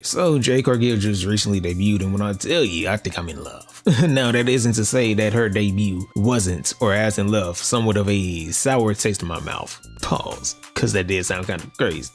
So Jade Cargill just recently debuted, and when I tell you, I think I'm in love. Now that isn't to say that her debut wasn't or hasn't left somewhat of a sour taste in my mouth. Pause, cause that did sound kind of crazy.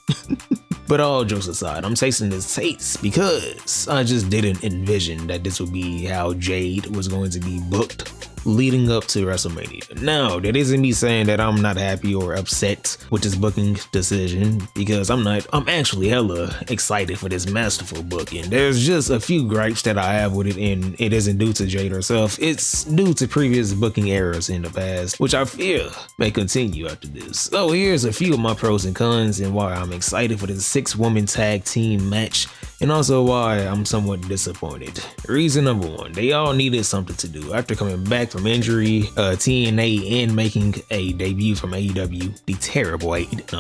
But all jokes aside, I'm tasting this taste because I just didn't envision that this would be how Jade was going to be booked leading up to WrestleMania. Now, that isn't me saying that I'm not happy or upset with this booking decision, because I'm actually hella excited for this masterful booking. There's just a few gripes that I have with it, and it isn't due to Jade herself. It's due to previous booking errors in the past, which I fear may continue after this. So here's a few of my pros and cons and why I'm excited for this 6-woman tag team match, and also why I'm somewhat disappointed. Reason number 1, they all needed something to do. After coming back from injury, TNA, and making a debut from AEW, the terrible AEW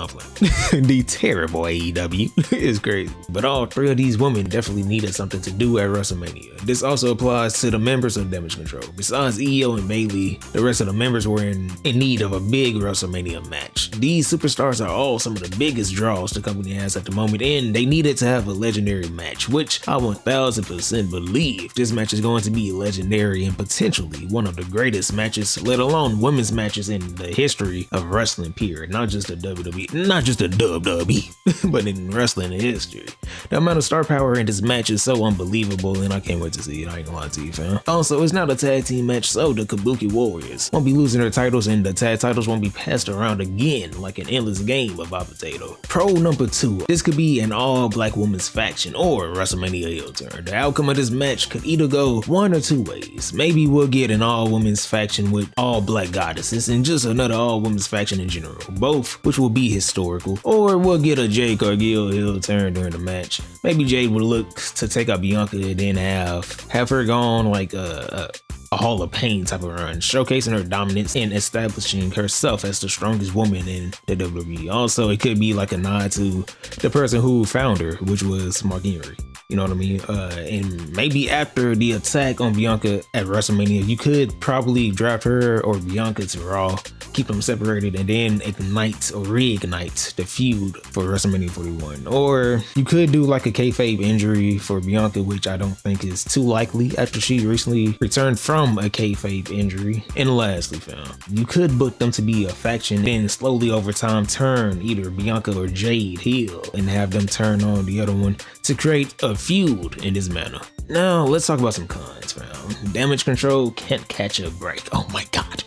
is crazy. But all 3 of these women definitely needed something to do at WrestleMania. This also applies to the members of Damage Ctrl. Besides Io and Bayley, the rest of the members were in need of a big WrestleMania match. These superstars are all some of the biggest draws the company has at the moment, and they needed to have a legendary match, which I 1000% believe this match is going to be legendary and potentially one of the greatest matches, let alone women's matches in the history of wrestling period. Not just the WWE, not just the WWE, but in wrestling history. The amount of star power in this match is so unbelievable, and I can't wait to see it. I ain't gonna lie to you, fam. Also, it's not a tag team match, so the Kabuki Warriors won't be losing their titles, and the tag titles won't be passed around again like an endless game of hot potato. Pro number 2, this could be an all-black women's faction or WrestleMania heel turn. The outcome of this match could either go one or 2 ways. Maybe we'll get an all-women's faction with all-black goddesses and just another all-women's faction in general, both which will be historical, or we'll get a Jade Cargill heel turn during the match. Maybe Jade would look to take out Bianca and then have her go on like a Hall of Pain type of run, showcasing her dominance and establishing herself as the strongest woman in the WWE. Also, it could be like a nod to the person who found her, which was Mark Henry. You know what I mean? And maybe after the attack on Bianca at WrestleMania, you could probably draft her or Bianca to Raw, keep them separated, and then ignite or reignite the feud for WrestleMania 41. Or you could do like a kayfabe injury for Bianca, which I don't think is too likely after she recently returned from a kayfabe injury. And lastly, fam, you could book them to be a faction, then slowly over time turn either Bianca or Jade heel and have them turn on the other one to create a feud in this manner. Now, let's talk about some cons, fam. Damage Ctrl can't catch a break. Oh my god.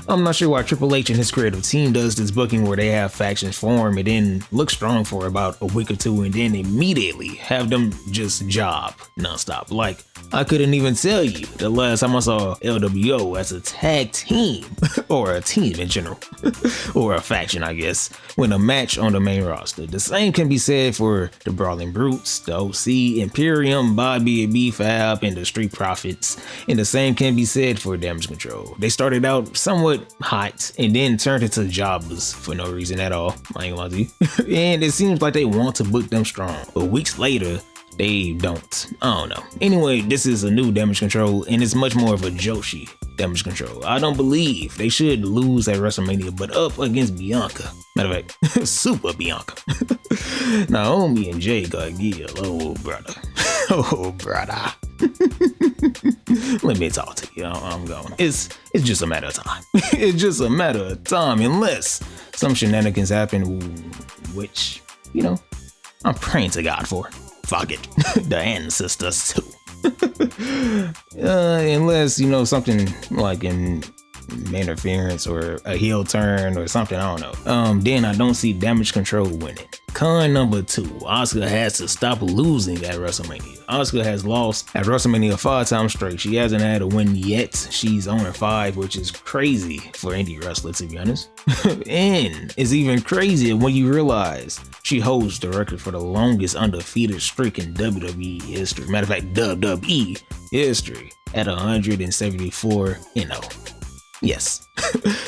I'm not sure why Triple H and his creative team does this booking where they have factions form and then look strong for about a week or 2 and then immediately have them just job nonstop. Like, I couldn't even tell you the last time I saw LWO as a tag team, or a team in general, or a faction, I guess, win a match on the main roster. The same can be said for the Brawling Brutes, the OC, Imperium, Bobby and B-Fab, and the Street Profits, and the same can be said for Damage Ctrl. They started out somewhat hot and then turned into jobbers for no reason at all, I ain't gonna lie to you. And it seems like they want to book them strong, but weeks later, they don't. I don't know. Anyway, this is a new Damage Ctrl, and it's much more of a Joshi Damage Ctrl. I don't believe they should lose at WrestleMania, but up against Bianca. Matter of fact, Super Bianca. Naomi and Jade Cargill. Oh, brother. Oh, brother. Let me talk to you. I'm going. It's just a matter of time. It's just a matter of time, unless some shenanigans happen, which, you know, I'm praying to God for. Fuck it. The ancestors too. Unless, you know, something like an interference or a heel turn or something, I don't know. Then I don't see Damage Ctrl winning. Con number 2, Asuka has to stop losing at WrestleMania. Asuka has lost at WrestleMania 5 times straight. She hasn't had a win yet. She's on her 5, which is crazy for indie wrestler, to be honest. And it's even crazier when you realize she holds the record for the longest undefeated streak in WWE history. Matter of fact, WWE history at 174-0. Yes,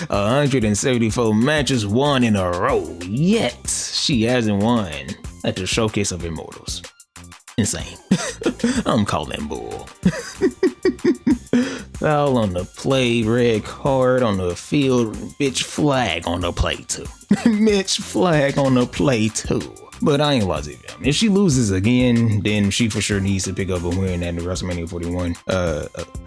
174 matches won in a row, yet she hasn't won at the Showcase of Immortals. Insane. I'm calling bull. Foul on the play, red card on the field, bitch flag on the play too. Bitch flag on the play too. But I ain't lost it, fam. If she loses again, then she for sure needs to pick up a win at the WrestleMania 41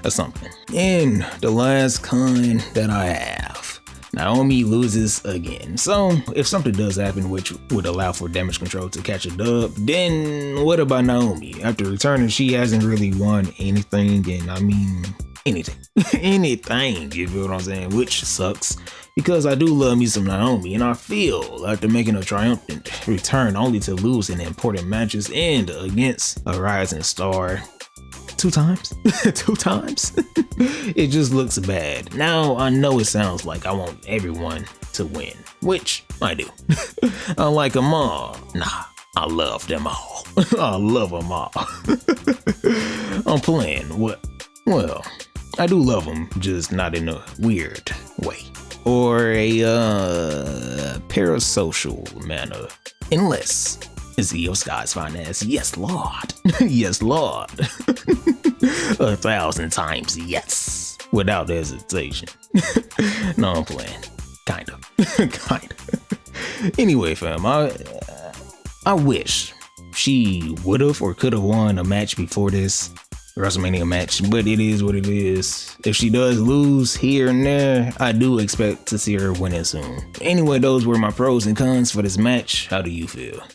or something. And the last con that I have, Naomi loses again. So if something does happen which would allow for Damage Ctrl to catch a dub, then what about Naomi? After returning, she hasn't really won anything, and I mean anything. Anything, you feel what I'm saying? Which sucks, because I do love me some Naomi, and I feel after making a triumphant return only to lose in important matches and against a rising star 2 times? 2 times? It just looks bad. Now, I know it sounds like I want everyone to win, which I do. I like them all. Nah, I love them all. I love them all. I'm playing. What? Well, I do love them, just not in a weird way. Or a parasocial manner. Unless it's Io Sky's finance. Yes, Lord. Yes, Lord. 1,000 times yes. Without hesitation. No, I'm playing. Kind of. Kind of. Anyway, fam, I wish she would have or could have won a match before this WrestleMania match, but it is what it is. If she does lose here and there, I do expect to see her winning soon. Anyway, those were my pros and cons for this match. How do you feel?